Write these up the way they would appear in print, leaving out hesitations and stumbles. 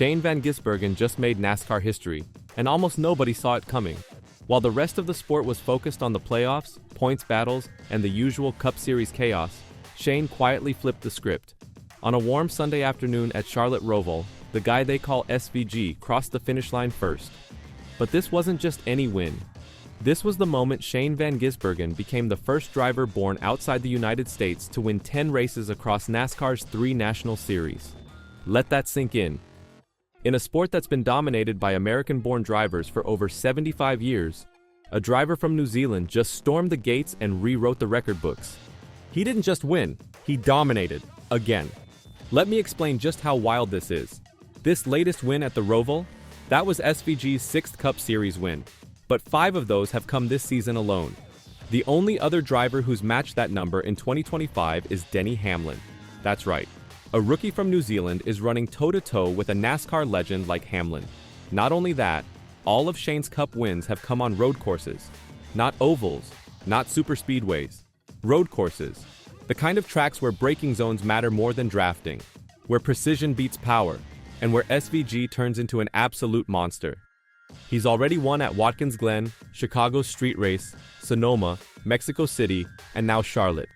Shane van Gisbergen just made NASCAR history, and almost nobody saw it coming. While the rest of the sport was focused on the playoffs, points battles, and the usual Cup Series chaos, Shane quietly flipped the script. On a warm Sunday afternoon at Charlotte Roval, the guy they call SVG crossed the finish line first. But this wasn't just any win. This was the moment Shane van Gisbergen became the first driver born outside the United States to win 10 races across NASCAR's 3 national series. Let that sink in. In a sport that's been dominated by American-born drivers for over 75 years, a driver from New Zealand just stormed the gates and rewrote the record books. He didn't just win, he dominated, again. Let me explain just how wild this is. This latest win at the Roval, that was SVG's 6th Cup Series win, but 5 of those have come this season alone. The only other driver who's matched that number in 2025 is Denny Hamlin. That's right. A rookie from New Zealand is running toe-to-toe with a NASCAR legend like Hamlin. Not only that, all of Shane's Cup wins have come on road courses. Not ovals, not super speedways. Road courses. The kind of tracks where braking zones matter more than drafting, where precision beats power, and where SVG turns into an absolute monster. He's already won at Watkins Glen, Chicago's Street Race, Sonoma, Mexico City, and now Charlotte.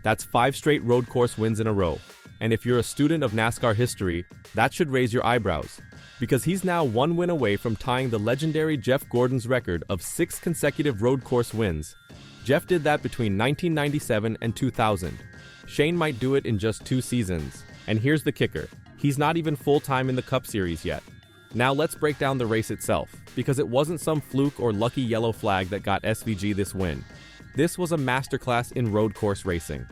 That's 5 straight road course wins in a row. And if you're a student of NASCAR history, that should raise your eyebrows, because he's now 1 win away from tying the legendary Jeff Gordon's record of 6 consecutive road course wins. Jeff did that between 1997 and 2000. Shane might do it in just 2 seasons. And here's the kicker. He's not even full-time in the Cup Series yet. Now let's break down the race itself, because it wasn't some fluke or lucky yellow flag that got SVG this win. This was a masterclass in road course racing.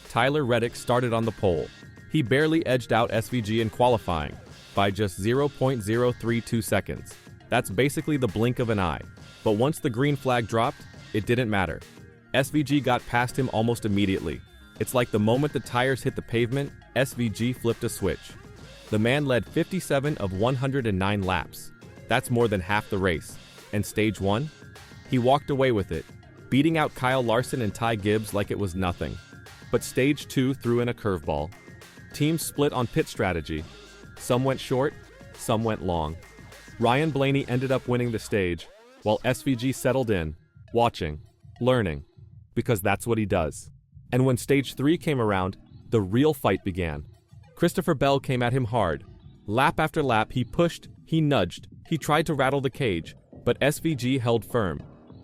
Tyler Reddick started on the pole. He barely edged out SVG in qualifying by just 0.032 seconds. That's basically the blink of an eye. But once the green flag dropped, it didn't matter. SVG got past him almost immediately. It's like the moment the tires hit the pavement, SVG flipped a switch. The man led 57 of 109 laps. That's more than half the race. And stage 1? He walked away with it, beating out Kyle Larson and Ty Gibbs like it was nothing. But stage 2 threw in a curveball. Teams split on pit strategy. Some went short, some went long. Ryan Blaney ended up winning the stage, while SVG settled in, watching, learning, because that's what he does. And when stage 3 came around, the real fight began. Christopher Bell came at him hard. Lap after lap, he pushed, he nudged, he tried to rattle the cage, but SVG held firm.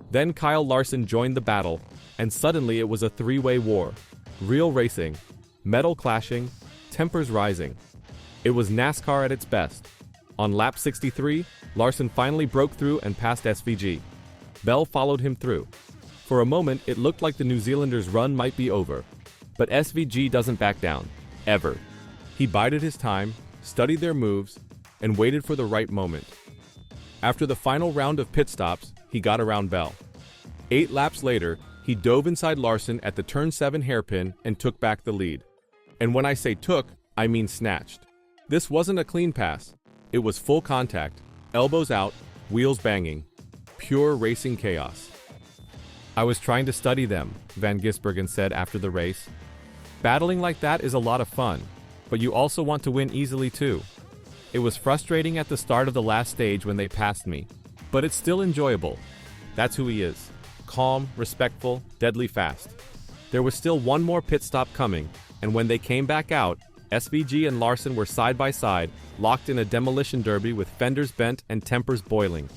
Then Kyle Larson joined the battle, and suddenly it was a 3-way war. Real racing, metal clashing, tempers rising. It was NASCAR at its best. On lap 63, Larson finally broke through and passed SVG. Bell followed him through. For a moment, it looked like the New Zealanders' run might be over. But SVG doesn't back down. Ever. He bided his time, studied their moves, and waited for the right moment. After the final round of pit stops, he got around Bell. 8 laps later, he dove inside Larson at the turn 7 hairpin and took back the lead. And when I say took, I mean snatched. This wasn't a clean pass. It was full contact, elbows out, wheels banging. Pure racing chaos. I was trying to study them, Van Gisbergen said after the race. Battling like that is a lot of fun, but you also want to win easily too. It was frustrating at the start of the last stage when they passed me, but it's still enjoyable. That's who he is. Calm, respectful, deadly fast. There was still 1 more pit stop coming, and when they came back out, SVG and Larson were side by side, locked in a demolition derby with fenders bent and tempers boiling.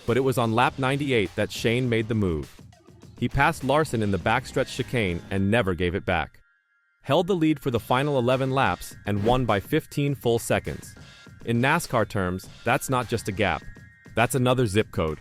But it was on lap 98 that Shane made the move. He passed Larson in the backstretch chicane and never gave it back. Held the lead for the final 11 laps and won by 15 full seconds. In NASCAR terms, that's not just a gap. That's another zip code.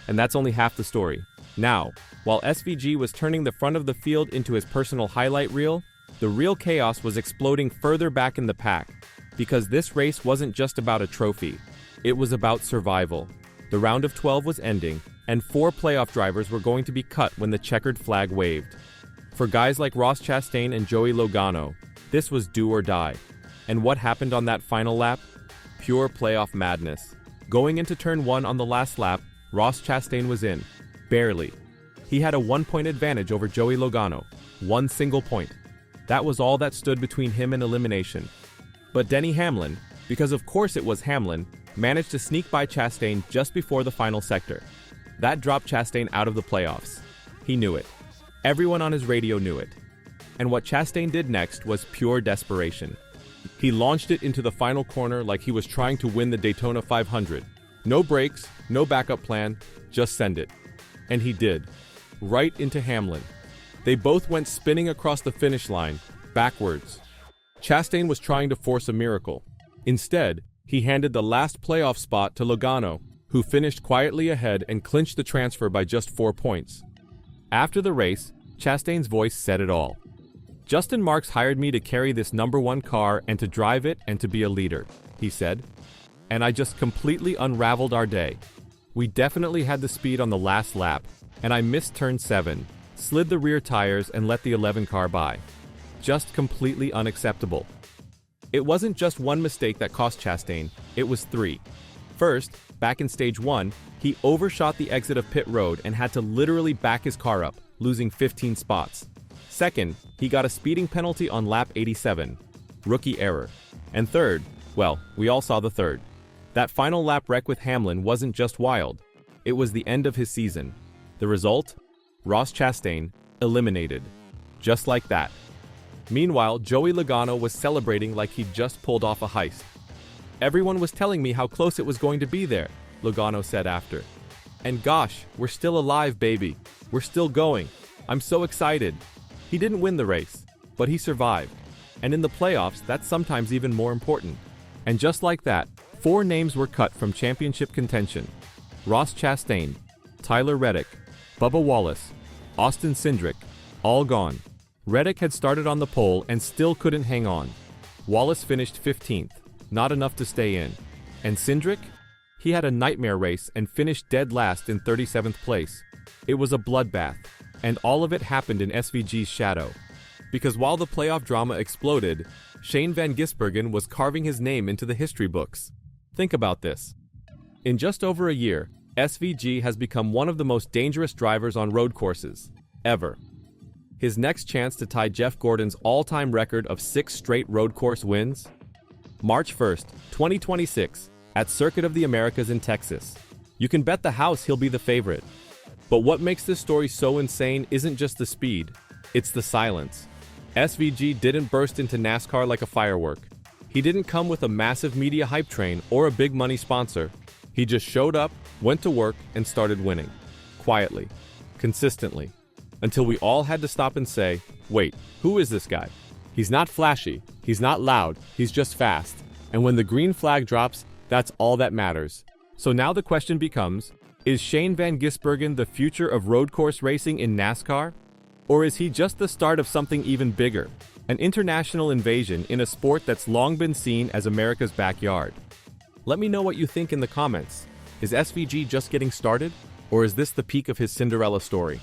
And that's only half the story. Now, while SVG was turning the front of the field into his personal highlight reel, the real chaos was exploding further back in the pack, because this race wasn't just about a trophy. It was about survival. The round of 12 was ending, and 4 playoff drivers were going to be cut when the checkered flag waved. For guys like Ross Chastain and Joey Logano, this was do or die. And what happened on that final lap? Pure playoff madness. Going into turn 1 on the last lap, Ross Chastain was in. Barely. He had a 1-point advantage over Joey Logano. 1 single point. That was all that stood between him and elimination. But Denny Hamlin, because of course it was Hamlin, managed to sneak by Chastain just before the final sector. That dropped Chastain out of the playoffs. He knew it. Everyone on his radio knew it. And what Chastain did next was pure desperation. He launched it into the final corner like he was trying to win the Daytona 500. No brakes, no backup plan, just send it. And he did. Right into Hamlin. They both went spinning across the finish line, backwards. Chastain was trying to force a miracle. Instead, he handed the last playoff spot to Logano, who finished quietly ahead and clinched the transfer by just 4 points. After the race, Chastain's voice said it all. "Justin Marks hired me to carry this #1 car and to drive it and to be a leader," he said. "And I just completely unraveled our day. We definitely had the speed on the last lap, and I missed turn 7, slid the rear tires and let the 11 car by. Just completely unacceptable." It wasn't just one mistake that cost Chastain, it was 3. First, back in stage 1, he overshot the exit of pit road and had to literally back his car up, losing 15 spots. Second, he got a speeding penalty on lap 87. Rookie error. And third, well, we all saw the third. That final lap wreck with Hamlin wasn't just wild. It was the end of his season. The result? Ross Chastain, eliminated. Just like that. Meanwhile, Joey Logano was celebrating like he'd just pulled off a heist. "Everyone was telling me how close it was going to be there," Logano said after. "And gosh, we're still alive, baby. We're still going. I'm so excited." He didn't win the race, but he survived. And in the playoffs, that's sometimes even more important. And just like that, 4 names were cut from championship contention. Ross Chastain, Tyler Reddick, Bubba Wallace, Austin Cindric, all gone. Reddick had started on the pole and still couldn't hang on. Wallace finished 15th, not enough to stay in. And Cindric? He had a nightmare race and finished dead last in 37th place. It was a bloodbath, and all of it happened in SVG's shadow. Because while the playoff drama exploded, Shane van Gisbergen was carving his name into the history books. Think about this. In just over a year, SVG has become one of the most dangerous drivers on road courses, ever. His next chance to tie Jeff Gordon's all-time record of 6 straight road course wins? March 1st, 2026, at Circuit of the Americas in Texas. You can bet the house he'll be the favorite. But what makes this story so insane isn't just the speed, it's the silence. SVG didn't burst into NASCAR like a firework. He didn't come with a massive media hype train or a big money sponsor. He just showed up, went to work, and started winning. Quietly. Consistently. Until we all had to stop and say, wait, who is this guy? He's not flashy, he's not loud, he's just fast. And when the green flag drops, that's all that matters. So now the question becomes, is Shane van Gisbergen the future of road course racing in NASCAR? Or is he just the start of something even bigger? An international invasion in a sport that's long been seen as America's backyard? Let me know what you think in the comments. Is SVG just getting started? Or is this the peak of his Cinderella story?